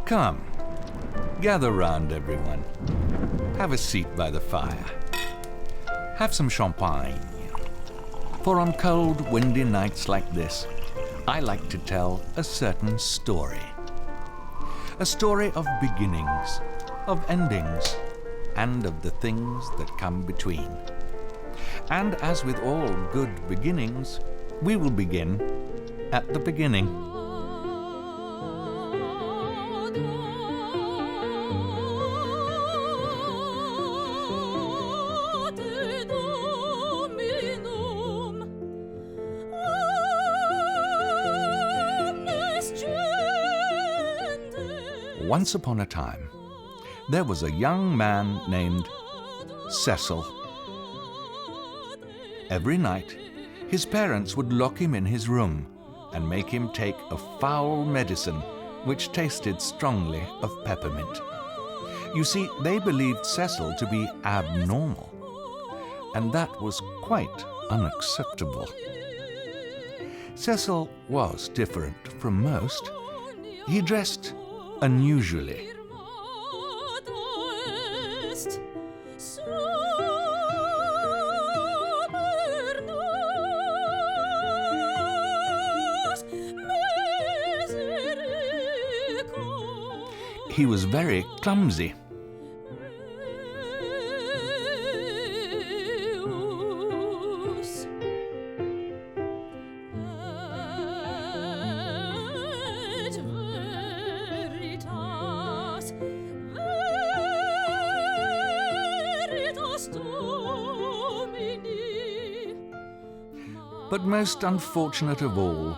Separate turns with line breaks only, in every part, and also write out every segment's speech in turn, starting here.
Come, gather round, everyone. Have a seat by the fire. Have some champagne. For on cold, windy nights like this, I like to tell a certain story. A story of beginnings, of endings, and of the things that come between. And as with all good beginnings, we will begin at the beginning. Once upon a time, there was a young man named Cecil. Every night, his parents would lock him in his room and make him take a foul medicine which tasted strongly of peppermint. You see, they believed Cecil to be abnormal, and that was quite unacceptable. Cecil was different from most. He dressed unusually. He was very clumsy. But most unfortunate of all,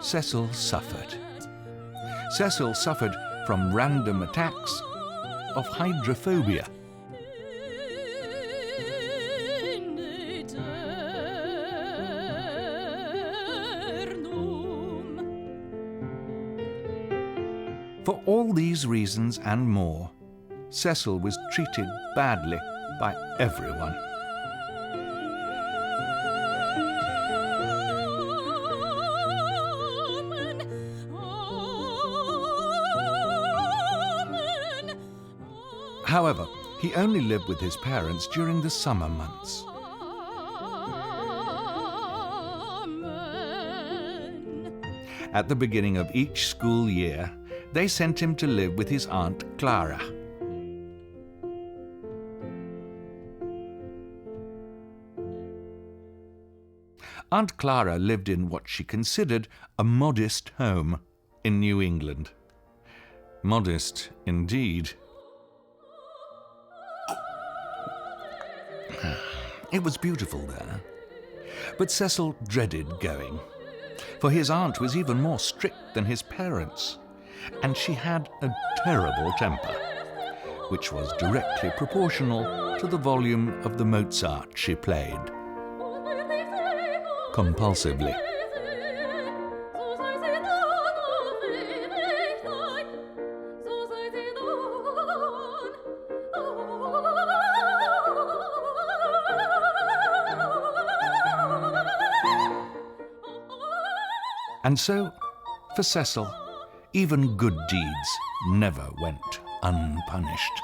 Cecil suffered. Cecil suffered from random attacks of hydrophobia. For all these reasons and more, Cecil was treated badly by everyone. However, he only lived with his parents during the summer months. At the beginning of each school year, they sent him to live with his Aunt Clara. Aunt Clara lived in what she considered a modest home in New England. Modest indeed. It was beautiful there, but Cecil dreaded going, for his aunt was even more strict than his parents, and she had a terrible temper, which was directly proportional to the volume of the Mozart she played, compulsively. And so, for Cecil, even good deeds never went unpunished.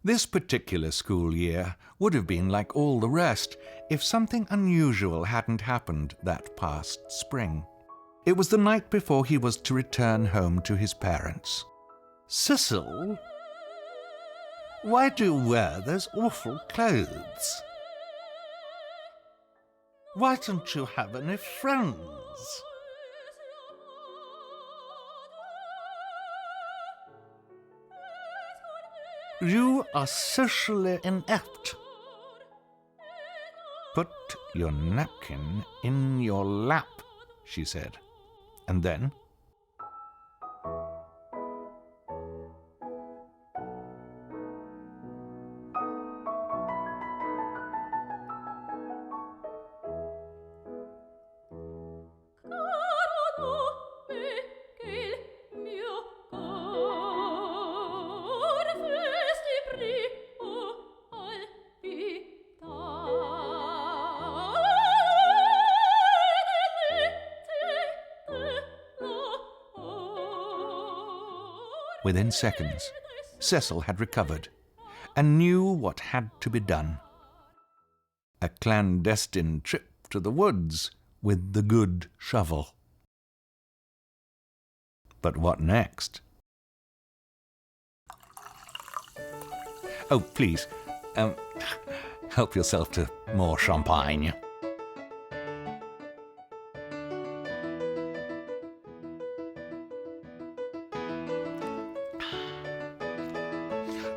This particular school year would have been like all the rest if something unusual hadn't happened that past spring. It was the night before he was to return home to his parents. "Cecil, why do you wear those awful clothes? Why don't you have any friends?" "You are socially inept. Put your napkin in your lap," she said, and then, Within seconds, Cecil had recovered and knew what had to be done. A clandestine trip to the woods with the good shovel. But what next? Oh, please, help yourself to more champagne.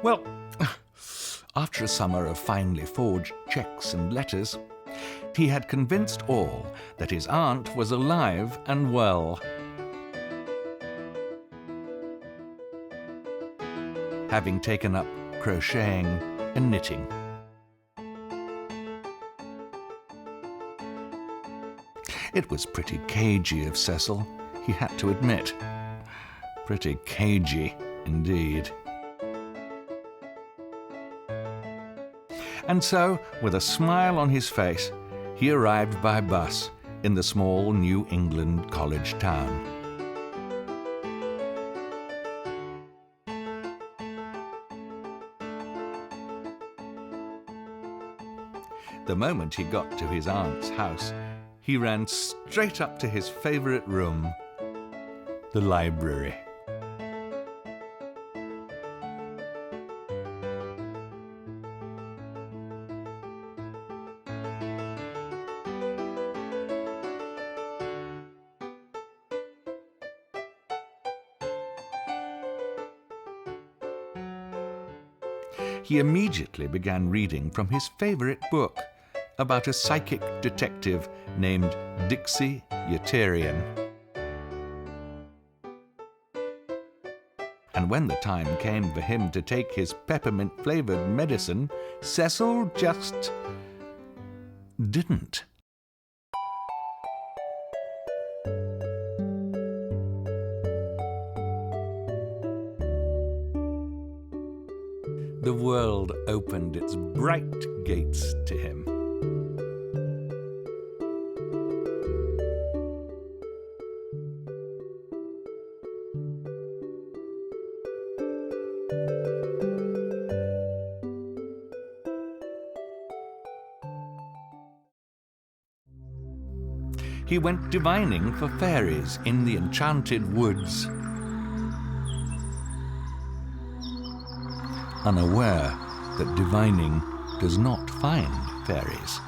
Well, after a summer of finely forged cheques and letters, he had convinced all that his aunt was alive and well. Having taken up crocheting and knitting. It was pretty cagey of Cecil, he had to admit. Pretty cagey indeed. And so, with a smile on his face, he arrived by bus in the small New England college town. The moment he got to his aunt's house, he ran straight up to his favorite room, the library. He immediately began reading from his favorite book about a psychic detective named Dixie Yetarian. And when the time came for him to take his peppermint-flavored medicine, Cecil just didn't. The world opened its bright gates to him. He went divining for fairies in the enchanted woods, unaware that divining does not find fairies.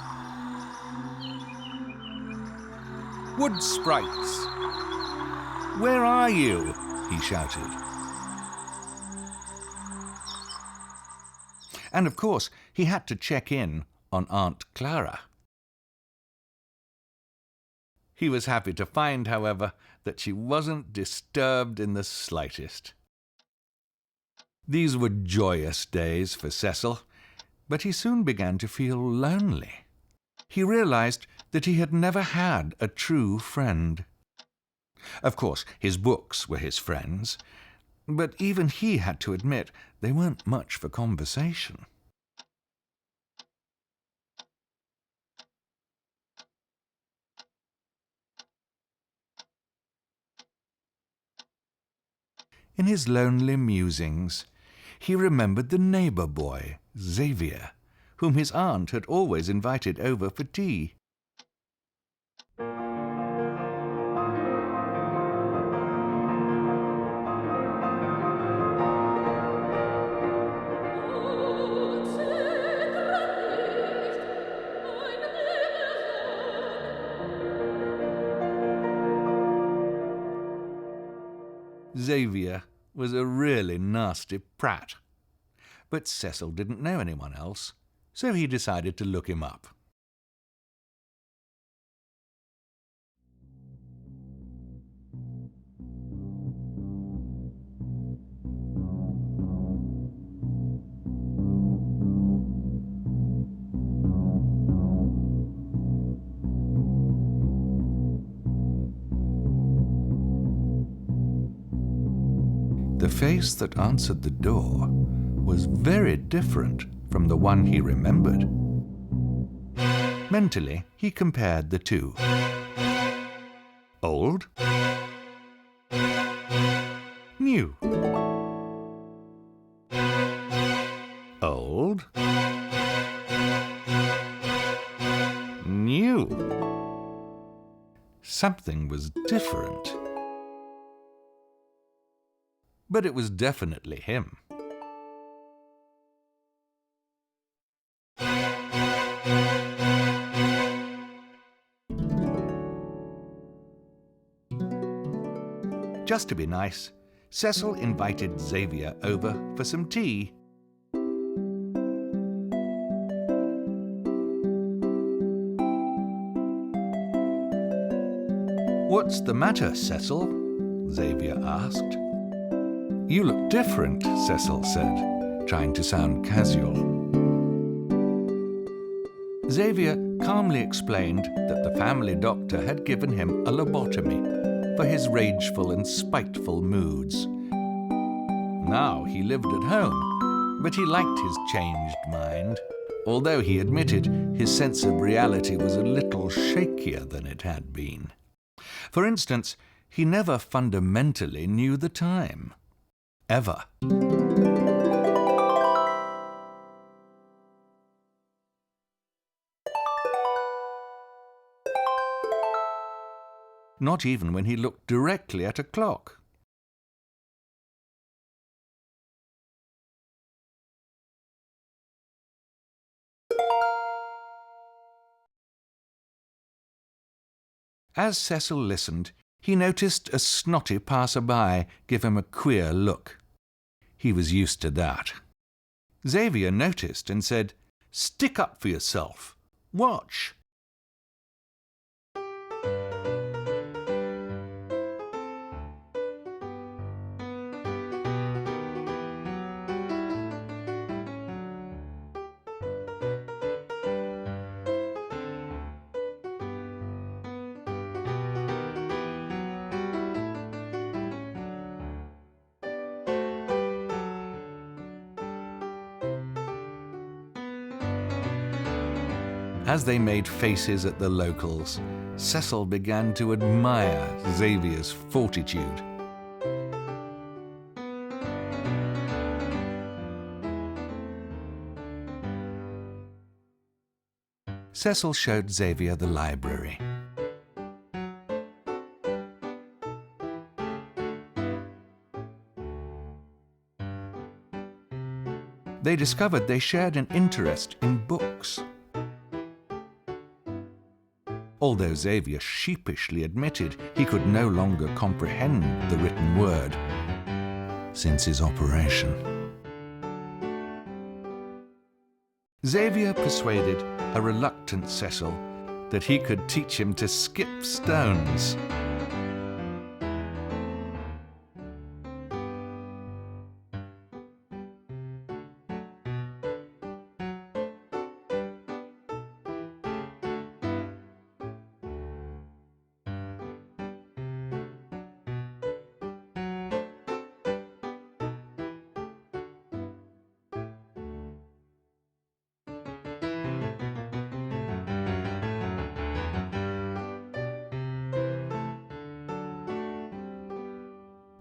"Wood sprites! Where are you?" he shouted. And of course, he had to check in on Aunt Clara. He was happy to find, however, that she wasn't disturbed in the slightest. These were joyous days for Cecil, but he soon began to feel lonely. He realized that he had never had a true friend. Of course, his books were his friends, but even he had to admit they weren't much for conversation. In his lonely musings, he remembered the neighbor boy, Xavier, whom his aunt had always invited over for tea. Xavier was a really nasty prat, but Cecil didn't know anyone else, so he decided to look him up. The face that answered the door was very different from the one he remembered. Mentally, he compared the two. Old, new. old. New. Something was different. But it was definitely him. Just to be nice, Cecil invited Xavier over for some tea. "What's the matter, Cecil?" Xavier asked. "You look different," Cecil said, trying to sound casual. Xavier calmly explained that the family doctor had given him a lobotomy for his rageful and spiteful moods. Now he lived at home, but he liked his changed mind, although he admitted his sense of reality was a little shakier than it had been. For instance, he never fundamentally knew the time. Ever. Not even when he looked directly at a clock. As Cecil listened, he noticed a snotty passer-by give him a queer look. He was used to that. Xavier noticed and said, "Stick up for yourself. Watch." As they made faces at the locals, Cecil began to admire Xavier's fortitude. Cecil showed Xavier the library. They discovered they shared an interest in books. Although Xavier sheepishly admitted he could no longer comprehend the written word since his operation. Xavier persuaded a reluctant Cecil that he could teach him to skip stones.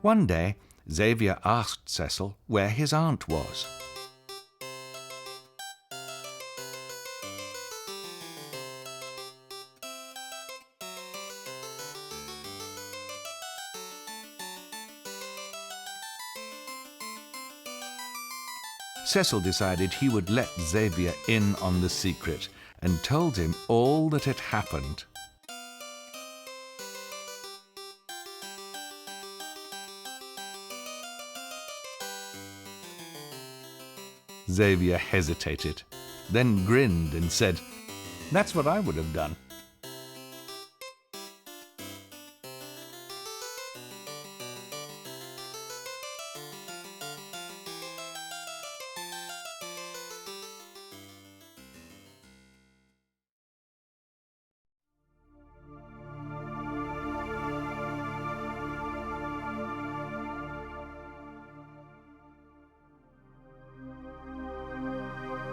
One day, Xavier asked Cecil where his aunt was. Cecil decided he would let Xavier in on the secret and told him all that had happened. Xavier hesitated, then grinned and said, "That's what I would have done."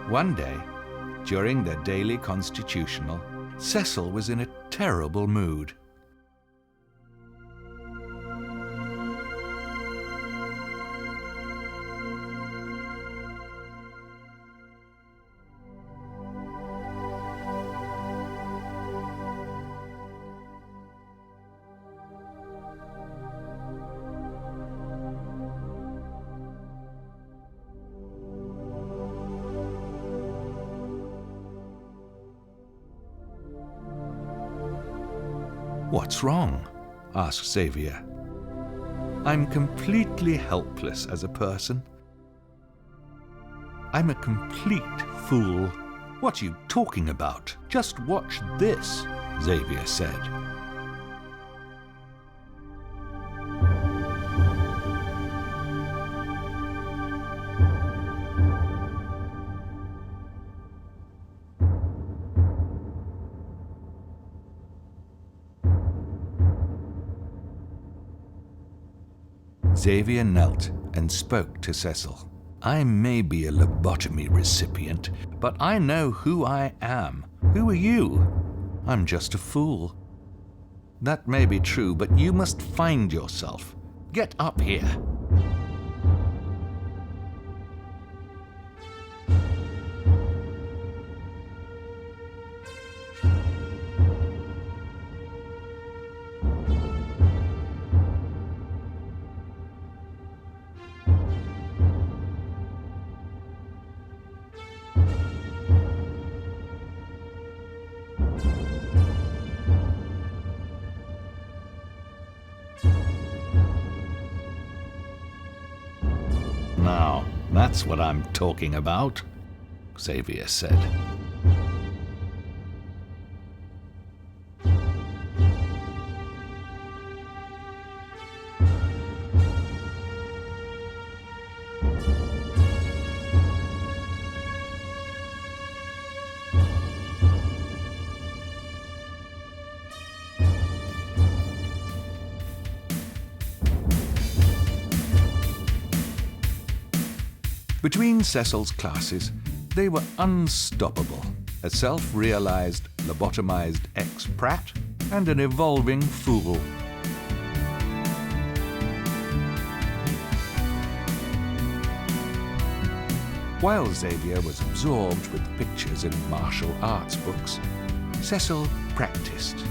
One day, during their daily constitutional, Cecil was in a terrible mood. What's wrong? Asked Xavier. I'm completely helpless as a person. I'm a complete fool. What are you talking about? Just watch this, Xavier said. Xavier knelt and spoke to Cecil. I may be a lobotomy recipient, but I know who I am. Who are you? I'm just a fool. That may be true, but you must find yourself. Get up here. Now, that's what I'm talking about, Xavier said. Between Cecil's classes, they were unstoppable. A self-realized, lobotomized ex-prat and an evolving fool. While Xavier was absorbed with pictures and martial arts books, Cecil practiced.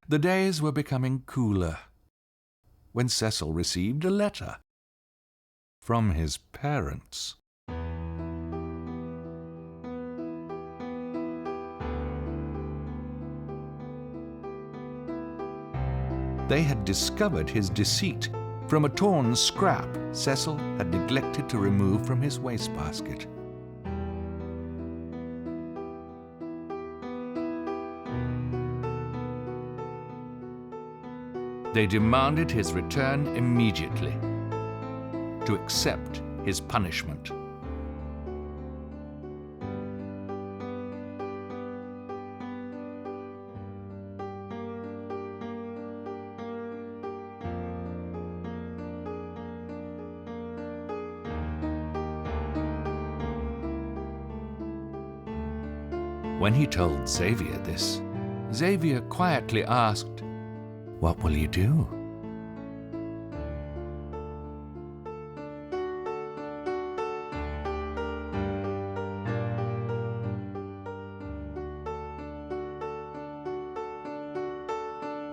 The days were becoming cooler when Cecil received a letter from his parents. They had discovered his deceit from a torn scrap Cecil had neglected to remove from his wastebasket. They demanded his return immediately to accept his punishment. When he told Xavier this, Xavier quietly asked, "What will you do?"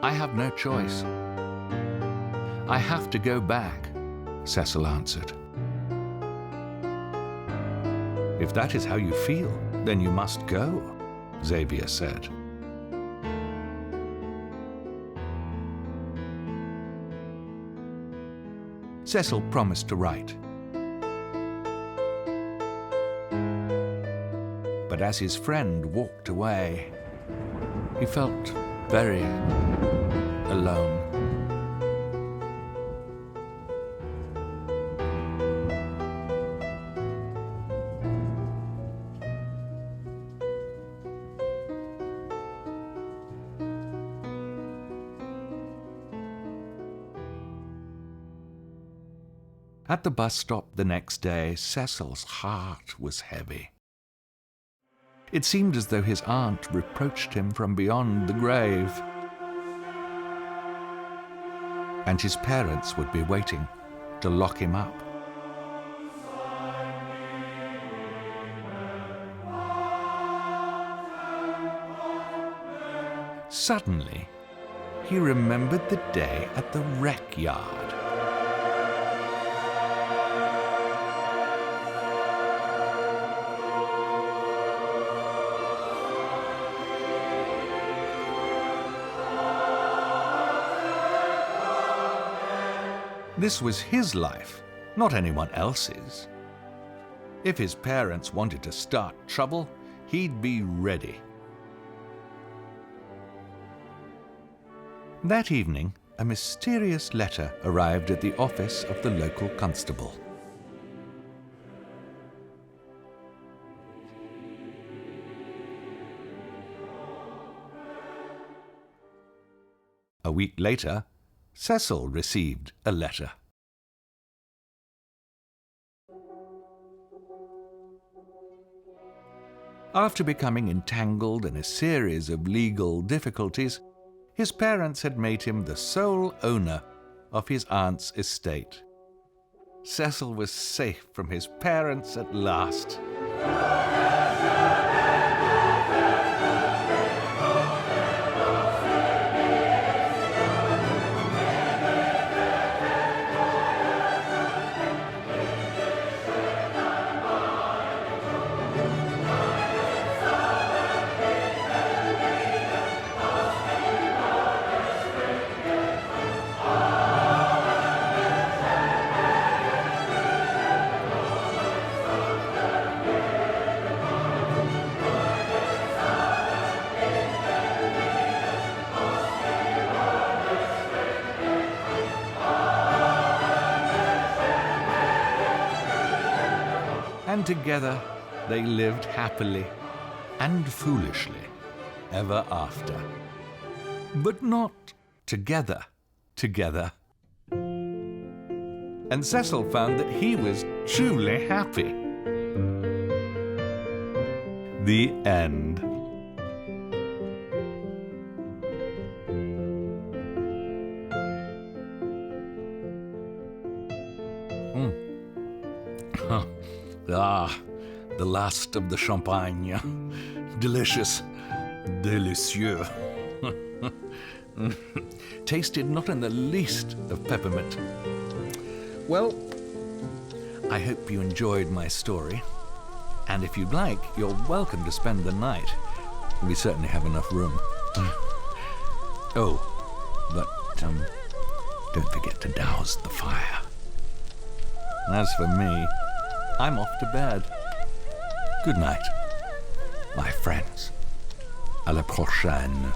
"I have no choice. I have to go back," Cecil answered. "If that is how you feel, then you must go," Xavier said. Cecil promised to write. But as his friend walked away, he felt very alone. At the bus stop the next day, Cecil's heart was heavy. It seemed as though his aunt reproached him from beyond the grave. And his parents would be waiting to lock him up. Suddenly, he remembered the day at the rec yard. This was his life, not anyone else's. If his parents wanted to start trouble, he'd be ready. That evening, a mysterious letter arrived at the office of the local constable. A week later, Cecil received a letter. After becoming entangled in a series of legal difficulties, his parents had made him the sole owner of his aunt's estate. Cecil was safe from his parents at last. And together they lived happily and foolishly ever after. But not together. And Cecil found that he was truly happy. The end. The last of the champagne. Delicious. Délicieux. Tasted not in the least of peppermint. Well, I hope you enjoyed my story. And if you'd like, you're welcome to spend the night. We certainly have enough room. Oh, but don't forget to douse the fire. As for me, I'm off to bed. Good night, my friends. À la prochaine.